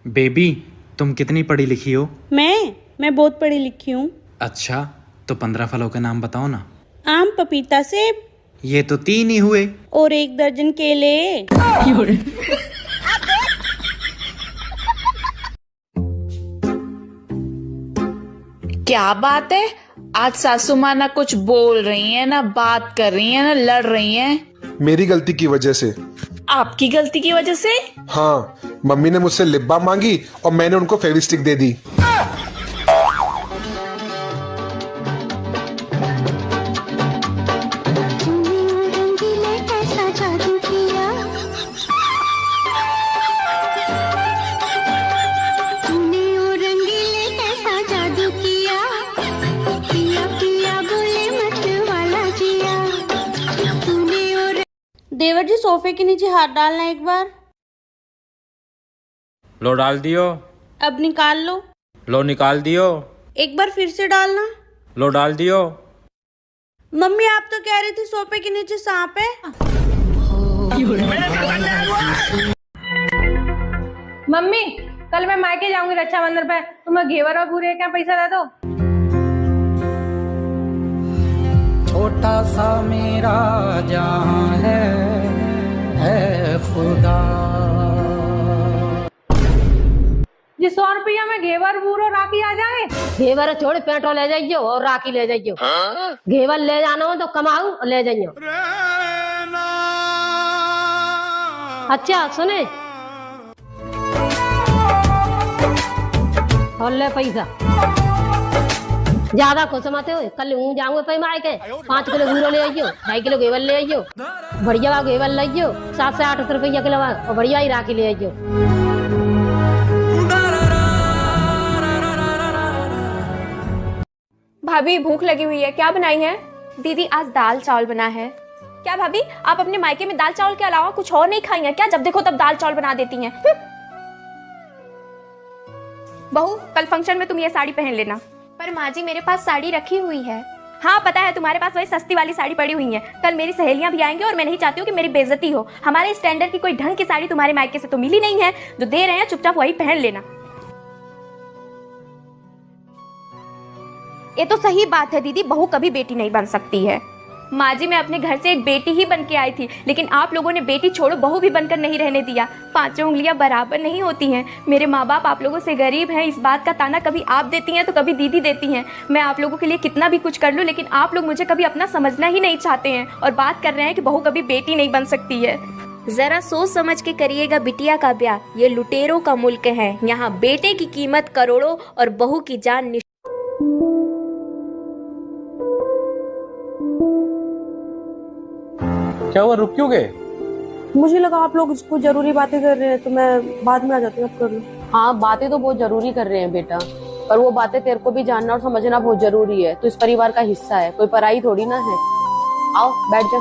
Baby, तुम कितनी पढ़ी लिखी हो? मैं बहुत पढ़ी लिखी हूँ। अच्छा, तो 15 फलों के नाम बताओ ना। आम, पपीता, सेब। ये तो 3 ही हुए। और 1 दर्जन केले। क्या बात है, आज सासू माँ ना कुछ बोल रही है, ना बात कर रही है, ना लड़ रही है। मेरी गलती की वजह से। आपकी गलती की वजह से? हाँ, मम्मी ने मुझसे लिप बाम मांगी और मैंने उनको फेविस्टिक दे दी। देवर जी, सोफे के नीचे हाथ डालना एक बार। लो डाल दियो। अब निकाल लो। लो निकाल दियो। एक बार फिर से डालना। लो डाल दियो। मम्मी, आप तो कह रही थी सोफे के नीचे सांप है। मम्मी, कल मैं मायके जाऊंगी रक्षाबंधन पे, तुम्हें घेवर और भूरे का पैसा दे दो। छोटा सा मेरा जहां है खुदा। जी 100 रुपया में घेवर भूरो राखी आ जाए। घेवर छोड़ पेट्रोल ले जाइयो और राखी ले जाइयो। घेवर ले जाना हो तो कमाऊ और ले जाइयो। अच्छा सुने, और ले पैसा। ज्यादा खुश मत हो, कल हूँ जाऊंगा पे मार के 5 किलो भूरो ले आइयो, 2.5 किलो घेवर ले आइयो, बढ़िया घेवर ले आइयो, 7 से 8 रुपया किलो और बढ़िया ही राखी ले आइयो। भाभी, भूख लगी हुई है, क्या बनाई है? दीदी, आज दाल चावल बना है। क्या भाभी, आप अपने मायके में दाल चावल के अलावा कुछ और नहीं खाई हैं क्या? जब देखो तब दाल चावल बना देती हैं। बहू, कल फंक्शन में तुम ये साड़ी पहन लेना। पर माँ जी, मेरे पास साड़ी रखी हुई है। हाँ पता है, तुम्हारे पास वही सस्ती वाली साड़ी पड़ी हुई है। कल मेरी सहेलियां भी आएंगी और मैं नहीं चाहती हूँ कि मेरी बेइज्जती हो। हमारे स्टैंडर्ड की कोई ढंग की साड़ी तुम्हारे मायके से तो मिली नहीं है। जो दे रहे हैं चुपचाप वही पहन लेना। ये तो सही बात है दीदी, बहू कभी बेटी नहीं बन सकती है। माँ जी, मैं अपने घर से एक बेटी ही बन के आई थी, लेकिन आप लोगों ने बेटी छोड़ो बहू भी बनकर नहीं रहने दिया। 5 उंगलियां बराबर नहीं होती हैं। मेरे माँ बाप आप लोगों से गरीब हैं, इस बात का ताना कभी आप देती हैं तो कभी दीदी देती हैं। मैं आप लोगों के लिए कितना भी कुछ कर लूँ, लेकिन आप लोग मुझे कभी अपना समझना ही नहीं चाहते हैं और बात कर रहे हैं कि बहू कभी बेटी नहीं बन सकती है। जरा सोच समझ के करिएगा बिटिया का ब्याह। ये लुटेरों का मुल्क है, यहाँ बेटे की कीमत करोड़ों और बहू की जान। क्या हुआ, रुक क्यों गए? मुझे लगा आप लोग कुछ जरूरी बातें कर रहे हैं, तो मैं बाद में आ जाती हूँ, अब कर लूँ। हाँ, बातें तो बहुत जरूरी कर रहे हैं बेटा, पर वो बातें तेरे को भी जानना और समझना बहुत जरूरी है। तो इस परिवार का हिस्सा है, कोई पराई थोड़ी ना है। आओ बैठ जा।